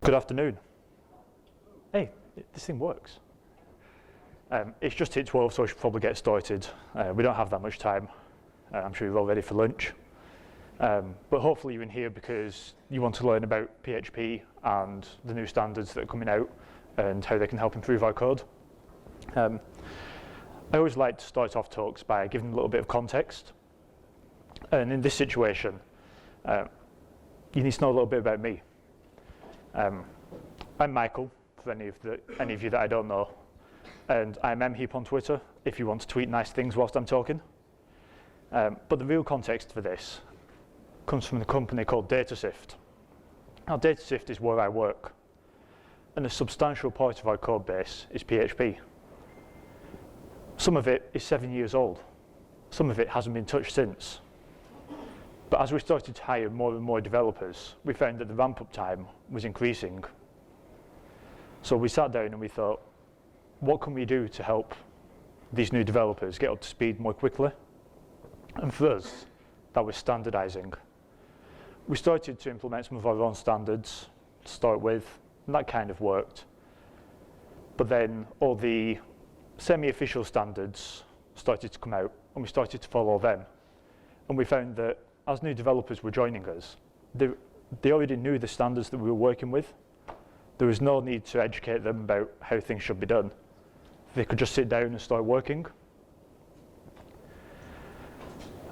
Good afternoon. Hey, this thing works. It's just hit 12, so I should probably get started. We don't have that much time. I'm sure you're all ready for lunch. But hopefully you're in here because you want to learn about PHP and the new standards that are coming out and how they can help improve our code. I always like to start off talks by giving a little bit of context. And in this situation, you need to know a little bit about me. I'm Michael, for any of you that I don't know, and I'm Heap on Twitter if you want to tweet nice things whilst I'm talking. But the real context for this comes from the company called DataSift. Now, DataSift is where I work, and a substantial part of our code base is PHP. Some of it is 7 years old. Some of it hasn't been touched since. But as we started to hire more and more developers, we found that the ramp-up time was increasing. So we sat down and we thought, what can we do to help these new developers get up to speed more quickly? And for us, that was standardizing. We started to implement some of our own standards to start with, and that kind of worked. But then all the semi-official standards started to come out, and we started to follow them. And we found that as new developers were joining us, they already knew the standards that we were working with. There was no need to educate them about how things should be done. They could just sit down and start working.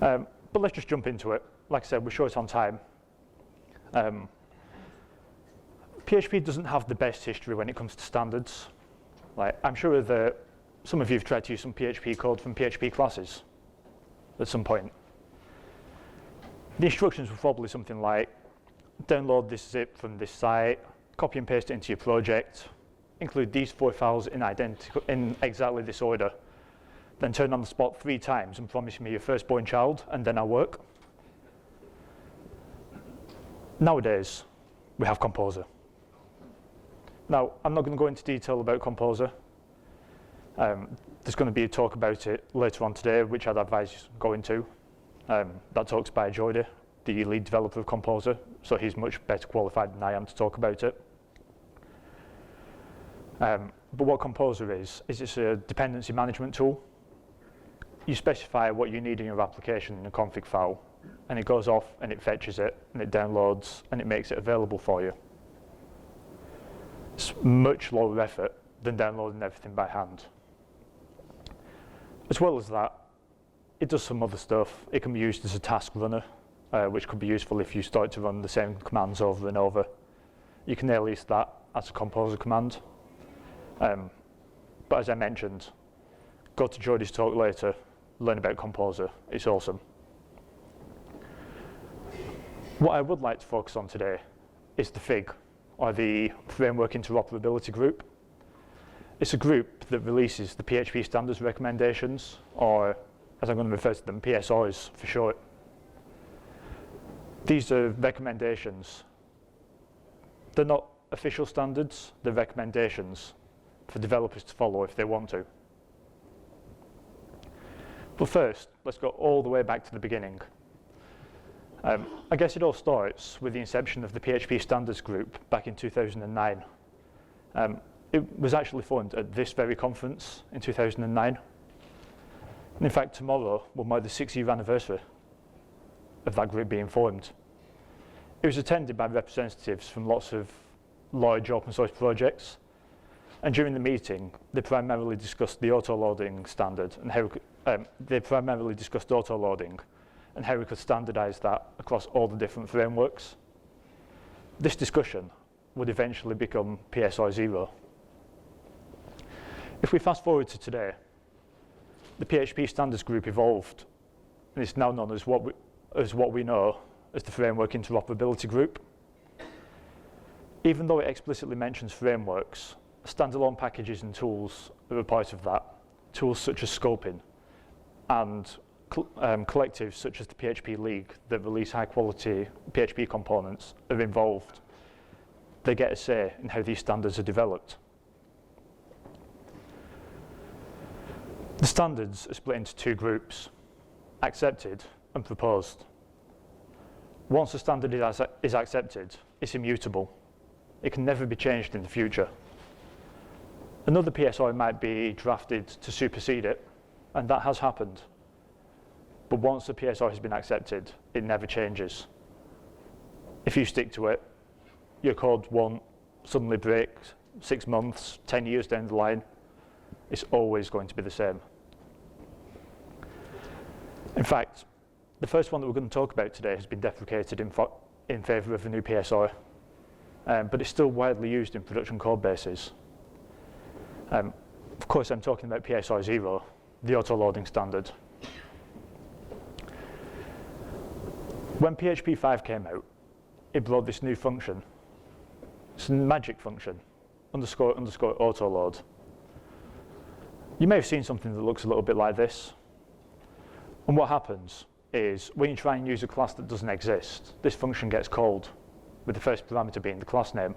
But let's just jump into it. Like I said, we're short on time. PHP doesn't have the best history when it comes to standards. Like, I'm sure that some of you have tried to use some PHP code from PHP classes at some point. The instructions were probably something like, download this zip from this site, copy and paste it into your project, include these 4 files in exactly this order, then turn on the spot 3 times and promise me your firstborn child, and then I'll work. Nowadays, we have Composer. Now, I'm not going to go into detail about Composer. There's going to be a talk about it later on today, which I'd advise you going to. That talk's by Jordi, the lead developer of Composer, so he's much better qualified than I am to talk about it. But what Composer is it's a dependency management tool. You specify what you need in your application in a config file, and it goes off and it fetches it, and it downloads, and it makes it available for you. It's much lower effort than downloading everything by hand. As well as that, it does some other stuff. It can be used as a task runner, which could be useful if you start to run the same commands over and over. You can alias that as a Composer command. But as I mentioned, go to Jordi's talk later, learn about Composer. It's awesome. What I would like to focus on today is the FIG, or the Framework Interoperability Group. It's a group that releases the PHP standards recommendations, or as I'm going to refer to them, PSRs for short. These are recommendations. They're not official standards, they're recommendations for developers to follow if they want to. But first, let's go all the way back to the beginning. I guess it all starts with the inception of the PHP standards group back in 2009. It was actually formed at this very conference in 2009. And in fact, tomorrow will mark the 6-year anniversary of that group being formed. It was attended by representatives from lots of large open source projects. And during the meeting, they primarily discussed the autoloading standard and how we could standardize that across all the different frameworks. This discussion would eventually become PSR 0. If we fast forward to today, the PHP standards group evolved, and it's now known as what we know as the Framework Interoperability Group. Even though it explicitly mentions frameworks, standalone packages and tools are a part of that. Tools such as scoping and collectives such as the PHP League that release high-quality PHP components are involved. They get a say in how these standards are developed. The standards are split into 2 groups, accepted and proposed. Once a standard is accepted, it's immutable. It can never be changed in the future. Another PSR might be drafted to supersede it, and that has happened. But once the PSR has been accepted, it never changes. If you stick to it, your code won't suddenly break 6 months, 10 years down the line. It's always going to be the same. In fact, the first one that we're going to talk about today has been deprecated in favour of a new PSR, but it's still widely used in production code bases. Of course, I'm talking about PSR 0, the autoloading standard. When PHP 5 came out, it brought this new function. It's a magic function, underscore autoload. You may have seen something that looks a little bit like this. And what happens is when you try and use a class that doesn't exist, this function gets called, with the first parameter being the class name.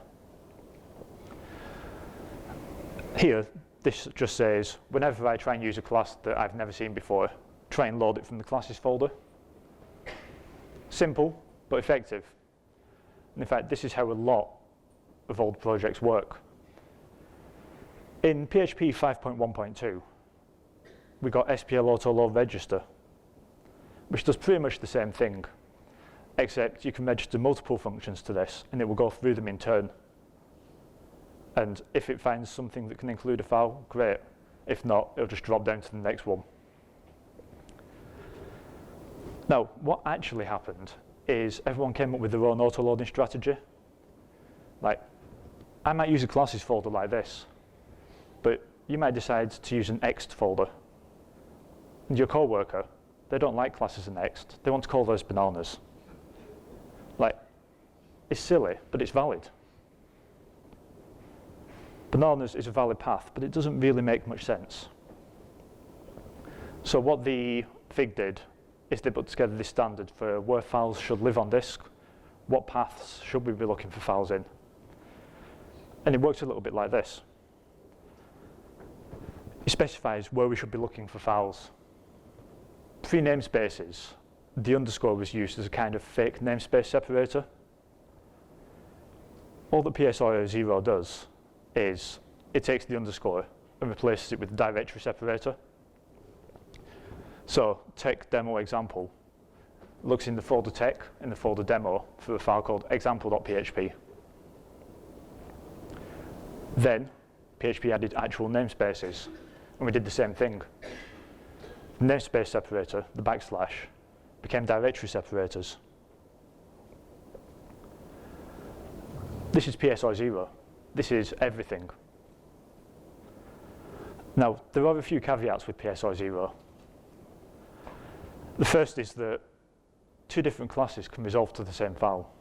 Here, this just says, whenever I try and use a class that I've never seen before, try and load it from the classes folder. Simple, but effective. And in fact, this is how a lot of old projects work. In PHP 5.1.2, we got SPL Autoload Register, which does pretty much the same thing, except you can register multiple functions to this, and it will go through them in turn. And if it finds something that can include a file, great. If not, it'll just drop down to the next one. Now, what actually happened is everyone came up with their own autoloading strategy. Like, I might use a classes folder like this, but you might decide to use an ext folder. And your coworker, they don't like classes and ext. They want to call those bananas. Like, it's silly, but it's valid. Bananas is a valid path, but it doesn't really make much sense. So what the FIG did is they put together this standard for where files should live on disk, what paths should we be looking for files in. And it works a little bit like this. It specifies where we should be looking for files. Pre namespaces, the underscore was used as a kind of fake namespace separator. All that PSR 0 does is it takes the underscore and replaces it with the directory separator. So tech demo example looks in the folder tech in the folder demo for a file called example.php. Then PHP added actual namespaces, and we did the same thing. The namespace separator, the backslash, became directory separators. This is PSR 0. This is everything. Now, there are a few caveats with PSR 0. The first is that two different classes can resolve to the same file.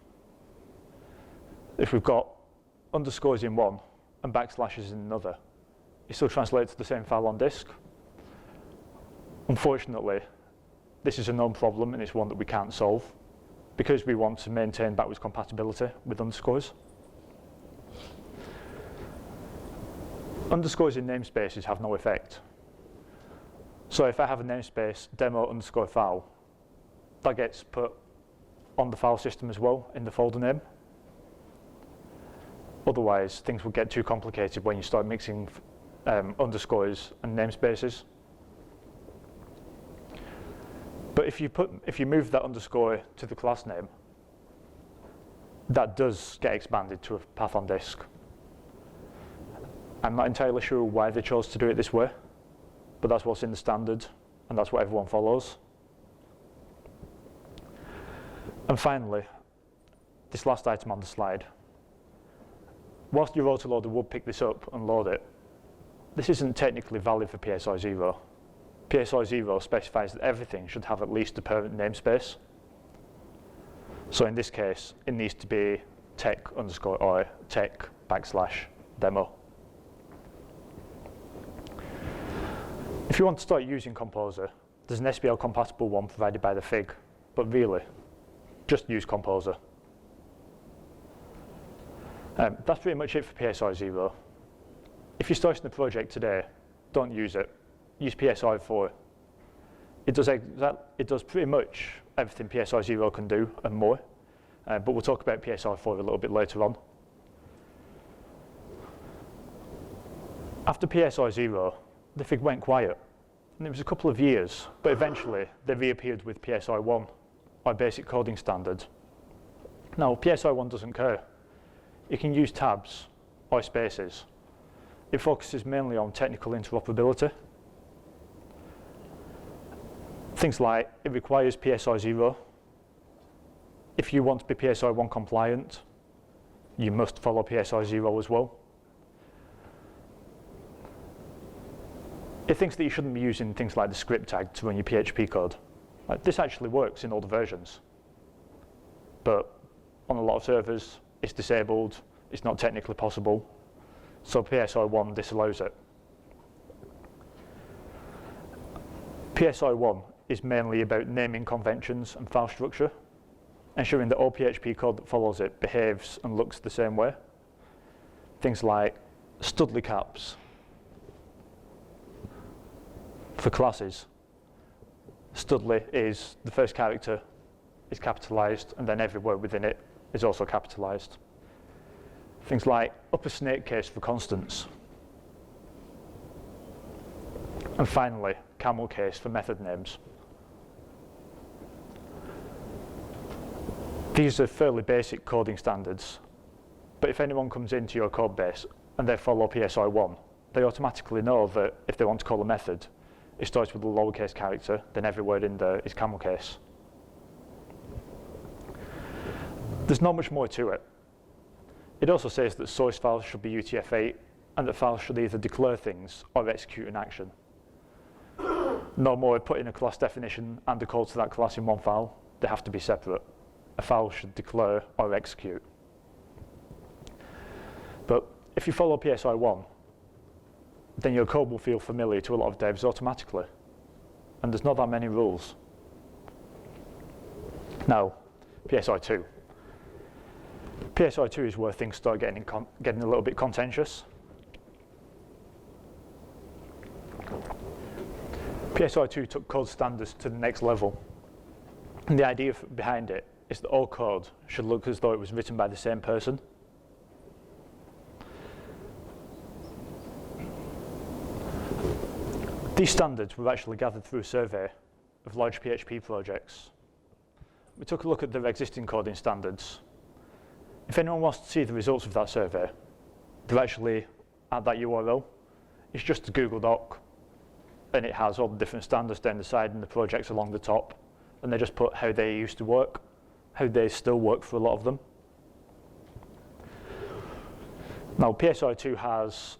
If we've got underscores in one and backslashes in another, it still translates to the same file on disk. Unfortunately, this is a known problem, and it's one that we can't solve because we want to maintain backwards compatibility with underscores. Underscores in namespaces have no effect. So if I have a namespace demo underscore file, that gets put on the file system as well in the folder name. Otherwise, things will get too complicated when you start mixing underscores and namespaces. But if you move that underscore to the class name, that does get expanded to a path on disk. I'm not entirely sure why they chose to do it this way, but that's what's in the standard, and that's what everyone follows. And finally, this last item on the slide. Whilst your autoloader would pick this up and load it, this isn't technically valid for PSR 0. PSR 0 specifies that everything should have at least a parent namespace. So in this case, it needs to be tech underscore or tech backslash demo. If you want to start using Composer, there's an SPL compatible one provided by the FIG, but really, just use Composer. That's pretty much it for PSR 0. If you're starting the project today, don't use it. Use PSR 4. It does pretty much everything PSR 0 can do and more, but we'll talk about PSR 4 a little bit later on. After PSI 0, the FIG went quiet. And it was a couple of years, but eventually they reappeared with PSI 1, our basic coding standard. Now, PSI 1 doesn't care. It can use tabs or spaces. It focuses mainly on technical interoperability. Things like it requires PSI 0. If you want to be PSI 1 compliant, you must follow PSI 0 as well. It thinks that you shouldn't be using things like the script tag to run your PHP code. Like, this actually works in all the versions. But on a lot of servers, it's disabled, it's not technically possible. So PSI 1 disallows it. PSI 1 is mainly about naming conventions and file structure, ensuring that all PHP code that follows it behaves and looks the same way. Things like studly caps for classes. Studly is the first character is capitalized, and then every word within it is also capitalized. Things like upper snake case for constants. And finally, camel case for method names. These are fairly basic coding standards, but if anyone comes into your code base and they follow PSI 1, they automatically know that if they want to call a method, it starts with a lowercase character, then every word in there is camel case. There's not much more to it. It also says that source files should be UTF-8 and that files should either declare things or execute an action. No more putting a class definition and a call to that class in one file. They have to be separate. A file should declare or execute. But if you follow PSI 1, then your code will feel familiar to a lot of devs automatically. And there's not that many rules. Now, PSI 2. PSI 2 is where things start getting a little bit contentious. PSI 2 took code standards to the next level. And the idea behind it is that all code should look as though it was written by the same person. These standards were actually gathered through a survey of large PHP projects. We took a look at their existing coding standards. If anyone wants to see the results of that survey, they're actually at that URL. It's just a Google Doc, and it has all the different standards down the side and the projects along the top, and they just put how they used to work, how they still work for a lot of them. Now, PSI 2 has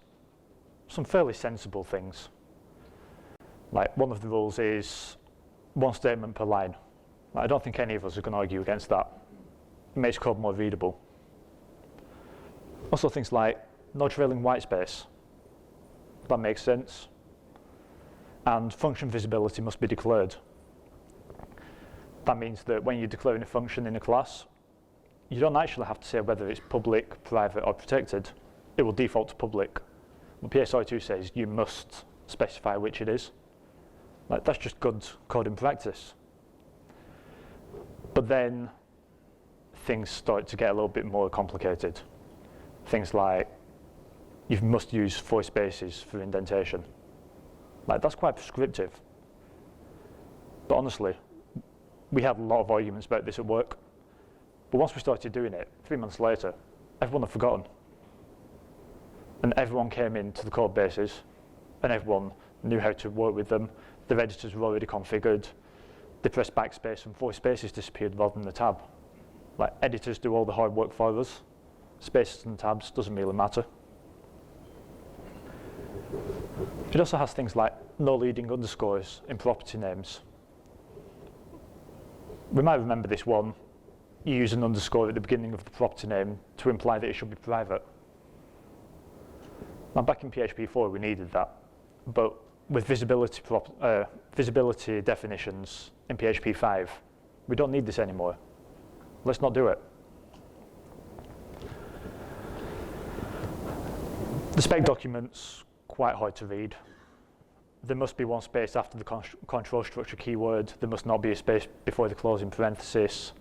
some fairly sensible things. Like, one of the rules is one statement per line. I don't think any of us are going to argue against that. It makes code more readable. Also things like no trailing white space. That makes sense. And function visibility must be declared. That means that when you're declaring a function in a class, you don't actually have to say whether it's public, private, or protected. It will default to public. But PSI 2 says you must specify which it is. Like, that's just good coding practice. But then things start to get a little bit more complicated. Things like you must use 4 spaces for indentation. Like, that's quite prescriptive. But honestly, we had a lot of arguments about this at work. But once we started doing it, 3 months later, everyone had forgotten. And everyone came into the code bases, and everyone knew how to work with them. Their editors were already configured. They pressed backspace and 4 spaces disappeared rather than the tab. Like, editors do all the hard work for us. Spaces and tabs doesn't really matter. It also has things like no leading underscores in property names. We might remember this one. You use an underscore at the beginning of the property name to imply that it should be private. Now, back in PHP 4 we needed that, but with visibility definitions in PHP 5, we don't need this anymore. Let's not do it. The spec document's quite hard to read. There must be 1 space after the control structure keyword. There must not be a space before the closing parenthesis.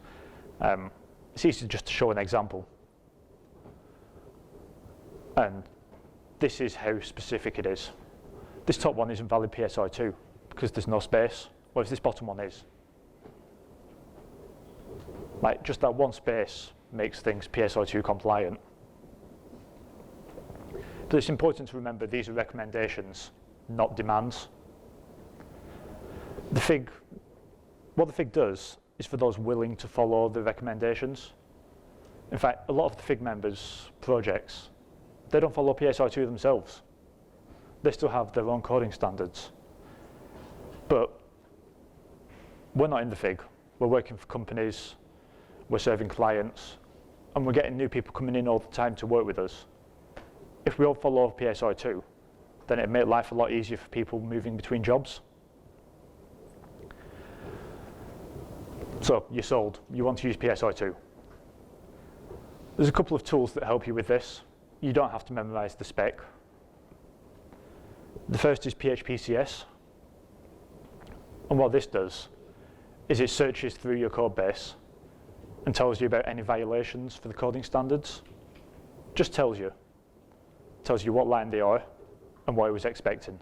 It's easy just to show an example. And this is how specific it is. This top one isn't valid PSI2 because there's no space, whereas this bottom one is. Like, just that one space makes things PSI2 compliant. But it's important to remember these are recommendations, not demands. What the FIG does is for those willing to follow the recommendations. In fact, a lot of the FIG members' projects, they don't follow PSI2 themselves. They still have their own coding standards. But we're not in the FIG. We're working for companies, we're serving clients, and we're getting new people coming in all the time to work with us. If we all follow PSI2, then it'd make life a lot easier for people moving between jobs. So you're sold, you want to use PSI2. There's a couple of tools that help you with this. You don't have to memorize the spec. The first is PHP CS. And what this does is it searches through your code base and tells you about any violations for the coding standards. Just tells you what line they are and what it was expecting.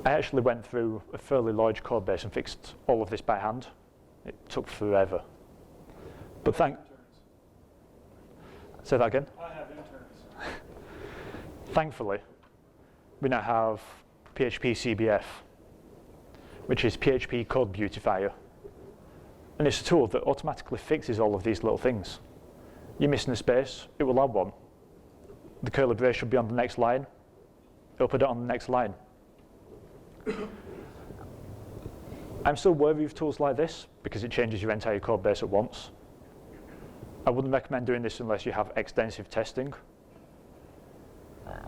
I actually went through a fairly large code base and fixed all of this by hand. It took forever. But say that again? I have interns. Thankfully, we now have PHP CBF, which is PHP Code Beautifier. And it's a tool that automatically fixes all of these little things. You're missing a space, it will add one. The curly brace should be on the next line, it'll put it on the next line. I'm still wary of tools like this because it changes your entire code base at once. I wouldn't recommend doing this unless you have extensive testing.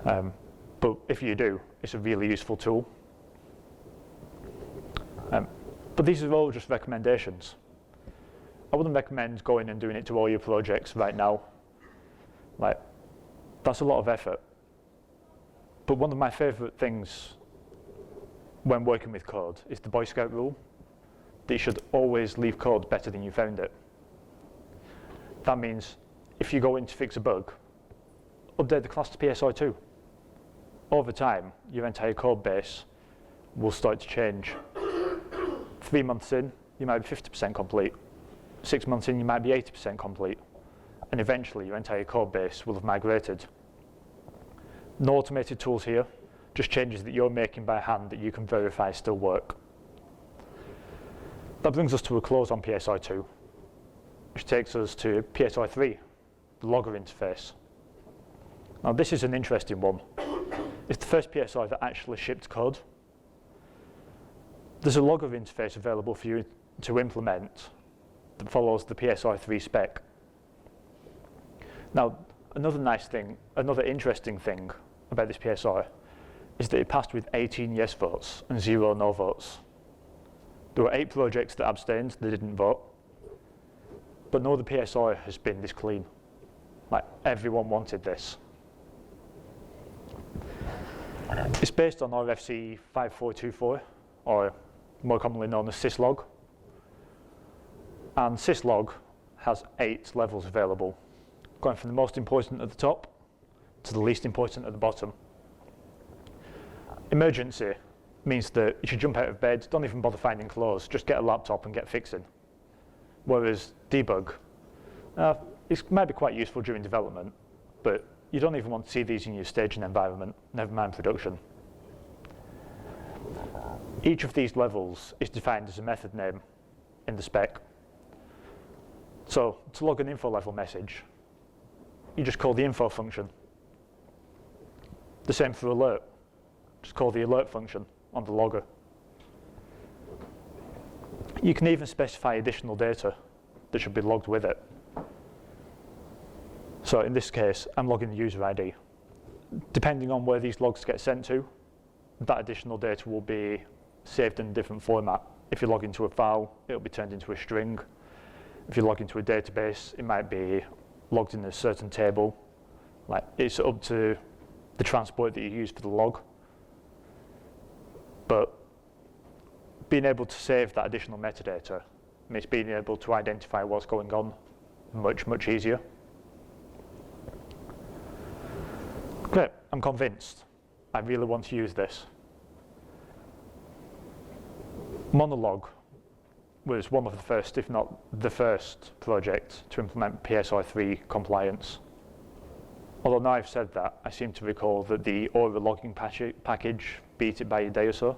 But if you do, it's a really useful tool. But these are all just recommendations. I wouldn't recommend going and doing it to all your projects right now. Like, that's a lot of effort. But one of my favorite things when working with code is the Boy Scout rule, that you should always leave code better than you found it. That means if you go in to fix a bug, update the class to PSI2. Over time, your entire code base will start to change. 3 months in, you might be 50% complete. 6 months in, you might be 80% complete. And eventually, your entire code base will have migrated. No automated tools here, just changes that you're making by hand that you can verify still work. That brings us to a close on PSI2, which takes us to PSI3, the logger interface. Now this is an interesting one. It's the first PSI that actually shipped code. There's a logger interface available for you to implement that follows the PSI3 spec. Now, another interesting thing about this PSI is that it passed with 18 yes votes and 0 no votes. There were 8 projects that abstained, they didn't vote. But no other PSI has been this clean. Like, everyone wanted this. It's based on RFC 5424, or more commonly known as syslog. And syslog has 8 levels available, going from the most important at the top to the least important at the bottom. Emergency means that you should jump out of bed, don't even bother finding clothes, just get a laptop and get fixing. Whereas debug, it might be quite useful during development, but you don't even want to see these in your staging environment, never mind production. Each of these levels is defined as a method name in the spec. So to log an info level message, you just call the info function. The same for alert. Just call the alert function on the logger. You can even specify additional data that should be logged with it. So in this case, I'm logging the user ID. Depending on where these logs get sent to, that additional data will be saved in a different format. If you log into a file, it'll be turned into a string. If you log into a database, it might be logged in a certain table. Like, it's up to the transport that you use for the log. But being able to save that additional metadata makes being able to identify what's going on much, much easier. I'm convinced. I really want to use this. Monologue was one of the first, if not the first, project to implement PSI3 compliance. Although now I've said that, I seem to recall that the Aura logging package beat it by a day or so.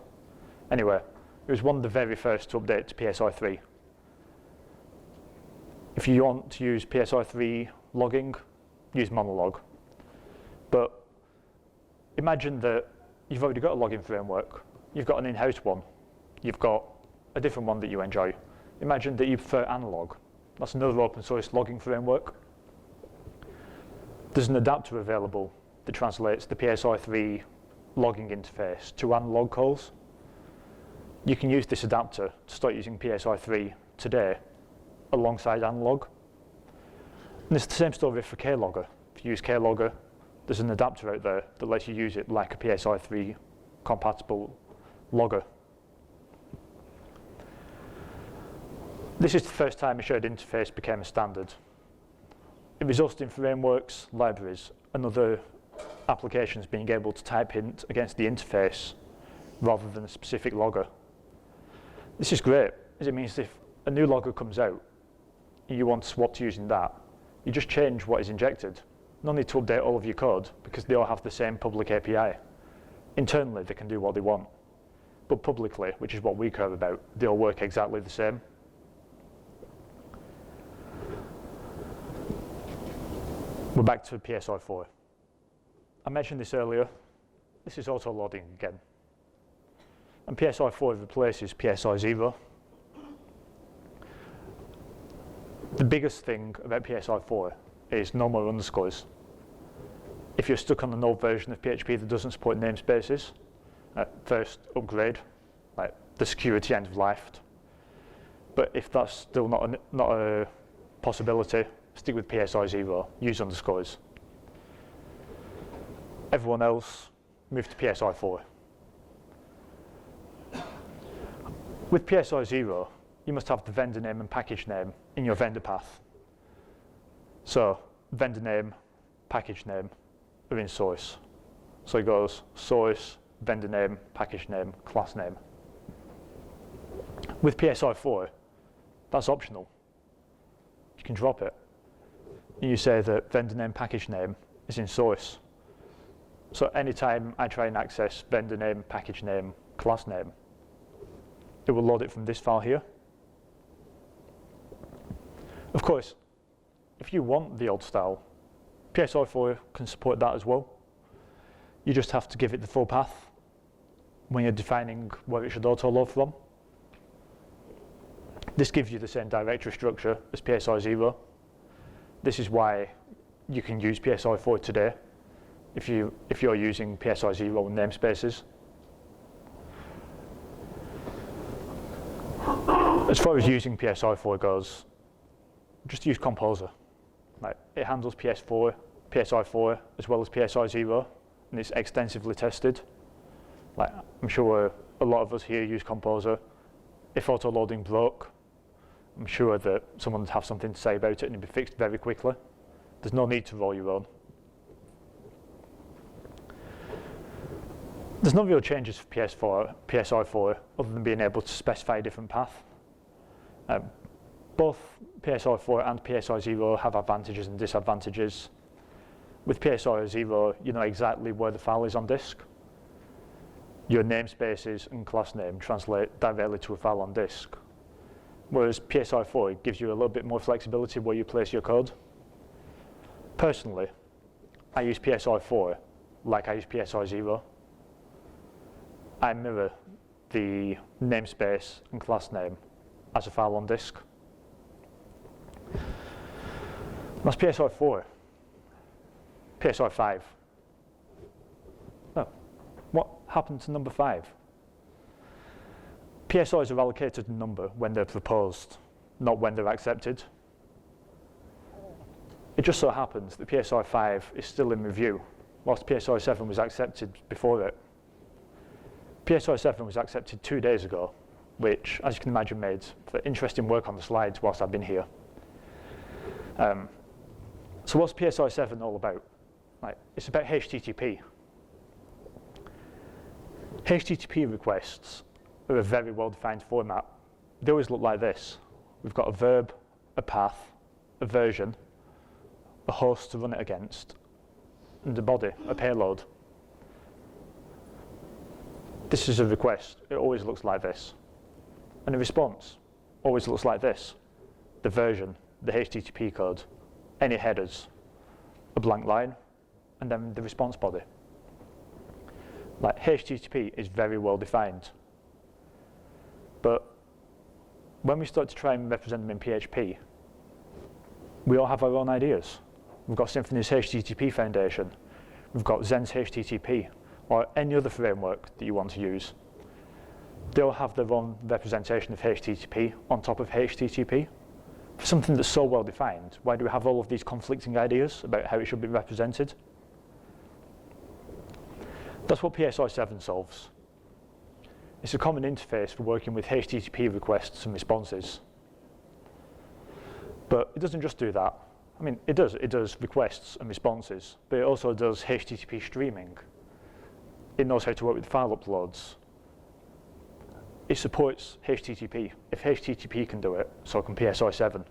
Anyway, it was one of the very first to update to PSI3. If you want to use PSI3 logging, use Monologue. But imagine that you've already got a logging framework. You've got an in-house one. You've got a different one that you enjoy. Imagine that you prefer analog. That's another open source logging framework. There's an adapter available that translates the PSI3 logging interface to analog calls. You can use this adapter to start using PSI3 today alongside analog. And it's the same story for Keylogger. If you use Keylogger, there's an adapter out there that lets you use it like a PSI3 compatible logger. This is the first time a shared interface became a standard. It resulted in frameworks, libraries, and other applications being able to type hint against the interface rather than a specific logger. This is great, as it means if a new logger comes out and you want to swap to using that, you just change what is injected. No need to update all of your code because they all have the same public API. Internally, they can do what they want. But publicly, which is what we care about, they all work exactly the same. We're back to PSI4. I mentioned this earlier. This is auto-loading again. And PSI4 replaces PSI0. The biggest thing about PSI4 is no more underscores. If you're stuck on an old version of PHP that doesn't support namespaces, first upgrade, like the security end of life. But if that's still not a possibility, stick with PSI0, use underscores. Everyone else, move to PSI4. With PSI0, you must have the vendor name and package name in your vendor path. So, vendor name, package name are in source. So it goes source, vendor name, package name, class name. With PSI4, that's optional. You can drop it. And you say that vendor name, package name is in source. So anytime I try and access vendor name, package name, class name, it will load it from this file here. Of course, if you want the old style, PSI4 can support that as well. You just have to give it the full path when you're defining where it should auto-load from. This gives you the same directory structure as PSI0. This is why you can use PSI4 today if you're using PSI0 namespaces. As far as using PSI4 goes, just use Composer. Like, it handles PSI4 as well as PSI0, and it's extensively tested. Like, I'm sure a lot of us here use Composer. If auto-loading broke, I'm sure that someone would have something to say about it and it'd be fixed very quickly. There's no need to roll your own. There's no real changes for PSI4 other than being able to specify a different path. Both PSI4 and PSI0 have advantages and disadvantages. With PSI0, you know exactly where the file is on disk. Your namespaces and class name translate directly to a file on disk. Whereas PSI4 gives you a little bit more flexibility where you place your code. Personally, I use PSI4 like I use PSI0. I mirror the namespace and class name as a file on disk. That's PSI4. PSI5. Oh, what happened to number 5? PSIs are allocated a number when they're proposed, not when they're accepted. It just so happens that PSI5 is still in review, whilst PSI7 was accepted before it. PSI7 was accepted 2 days ago, which, as you can imagine, made for interesting work on the slides whilst I've been here. So what's PSI7 all about? It's about HTTP. HTTP requests are a very well-defined format. They always look like this. We've got a verb, a path, a version, a host to run it against, and a body, a payload. This is a request. It always looks like this. And a response always looks like this. The version, the HTTP code, any headers, a blank line, and then the response body. Like HTTP is very well defined. But when we start to try and represent them in PHP, we all have our own ideas. We've got Symfony's HTTP foundation. We've got Zen's HTTP, or any other framework that you want to use. They all have their own representation of HTTP on top of HTTP. For something that's so well defined, why do we have all of these conflicting ideas about how it should be represented? That's what PSR 7 solves. It's a common interface for working with HTTP requests and responses. But it doesn't just do that. I mean, it does requests and responses, but it also does HTTP streaming. It knows how to work with file uploads. It supports HTTP. If HTTP can do it, so can PSR 7.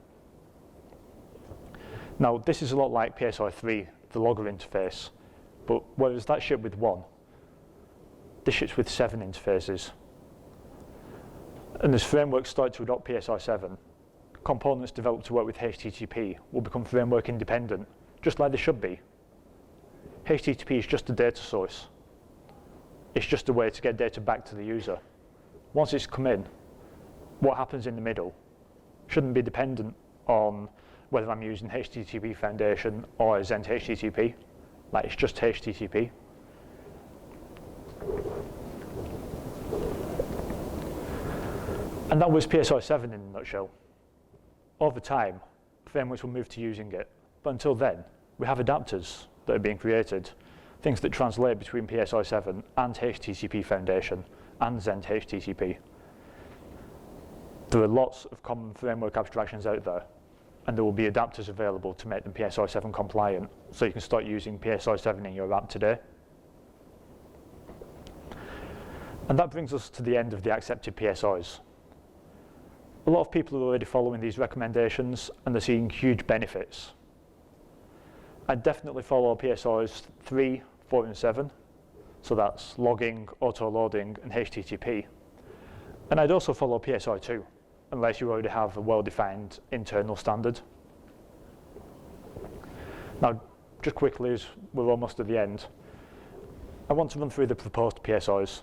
Now, this is a lot like PSR 3, the logger interface, but whereas that shipped with 1, this ships with 7 interfaces. And as frameworks start to adopt PSR 7, components developed to work with HTTP will become framework independent, just like they should be. HTTP is just a data source. It's just a way to get data back to the user. Once it's come in, what happens in the middle shouldn't be dependent on whether I'm using HTTP Foundation or Zen HTTP. Like, it's just HTTP. And that was PSR 7 in a nutshell. Over time, frameworks will move to using it. But until then, we have adapters that are being created, things that translate between PSR 7 and HTTP Foundation and Zen HTTP. There are lots of common framework abstractions out there, and there will be adapters available to make them PSR 7 compliant, so you can start using PSR 7 in your app today. And that brings us to the end of the accepted PSRs. A lot of people are already following these recommendations, and they're seeing huge benefits. I'd definitely follow PSRs 3, 4, and 7. So that's logging, auto-loading, and HTTP. And I'd also follow PSR 2, unless you already have a well-defined internal standard. Now, just quickly, as we're almost at the end, I want to run through the proposed PSRs.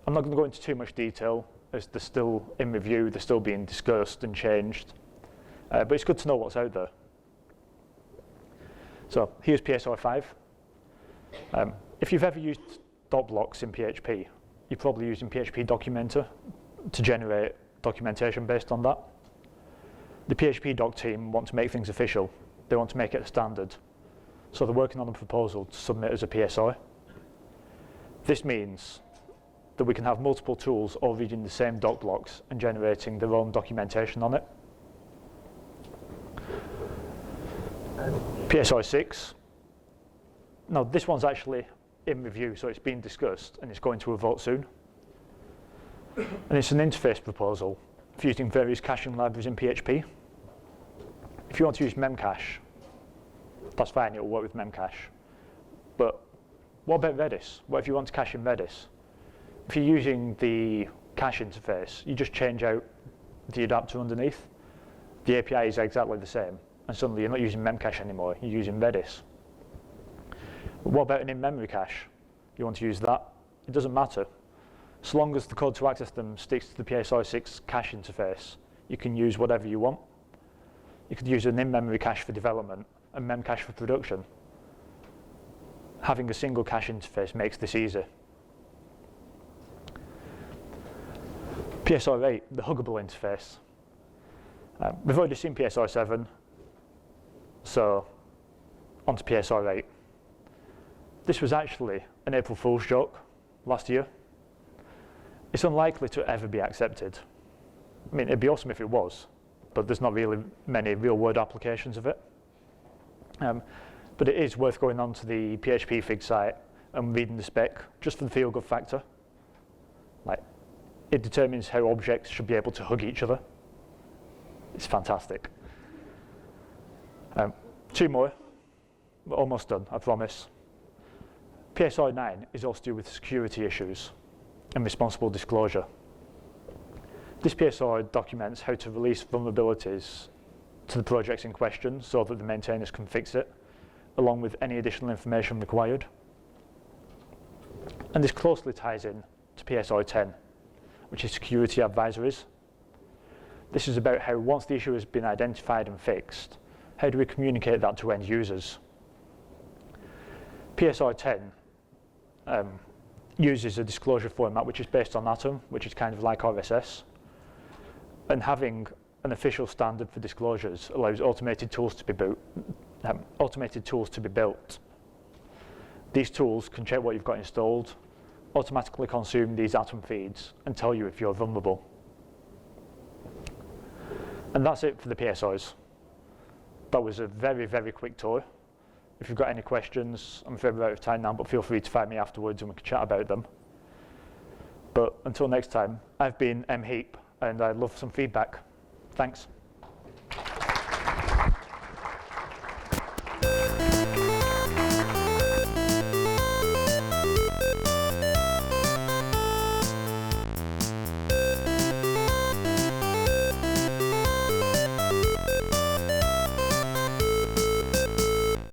I'm not going to go into too much detail, as they're still in review, they're still being discussed and changed. But it's good to know what's out there. So here's PSR 5. If you've ever used dot blocks in PHP, you're probably using PHP Documenter to generate documentation based on that. The PHP doc team want to make things official. They want to make it a standard. So they're working on a proposal to submit as a PSR. This means that we can have multiple tools all reading the same doc blocks and generating their own documentation on it. PSR 6. Now, this one's actually in review, so it's being discussed and it's going to a vote soon. And it's an interface proposal for using various caching libraries in PHP. If you want to use memcache, that's fine, it'll work with memcache. But what about Redis? What if you want to cache in Redis? If you're using the cache interface, you just change out the adapter underneath. The API is exactly the same, and suddenly you're not using memcache anymore, you're using Redis. But what about an in-memory cache? You want to use that? It doesn't matter. So long as the code to access them sticks to the PSR 6 cache interface, you can use whatever you want. You could use an in-memory cache for development and memcache for production. Having a single cache interface makes this easy. PSR 8, the huggable interface. We've already seen PSR 7, so on to PSR 8. This was actually an April Fool's joke last year. It's unlikely to ever be accepted. I mean, it'd be awesome if it was, but there's not really many real-world applications of it. But it is worth going on to the PHP FIG site and reading the spec, just for the feel-good factor. Like, it determines how objects should be able to hug each other. It's fantastic. 2 more. We're almost done, I promise. PSR 9 is also to do with security issues and responsible disclosure. This PSR documents how to release vulnerabilities to the projects in question so that the maintainers can fix it, along with any additional information required. And this closely ties in to PSR 10, which is security advisories. This is about how once the issue has been identified and fixed, how do we communicate that to end users? PSR 10 uses a disclosure format which is based on Atom, which is kind of like RSS. And having an official standard for disclosures allows automated tools to be built. These tools can check what you've got installed, automatically consume these Atom feeds, and tell you if you're vulnerable. And that's it for the PSRs. That was a very, very quick tour. If you've got any questions, I'm afraid we're out of time now, but feel free to find me afterwards and we can chat about them. But until next time, I've been Heap, and I'd love some feedback. Thanks.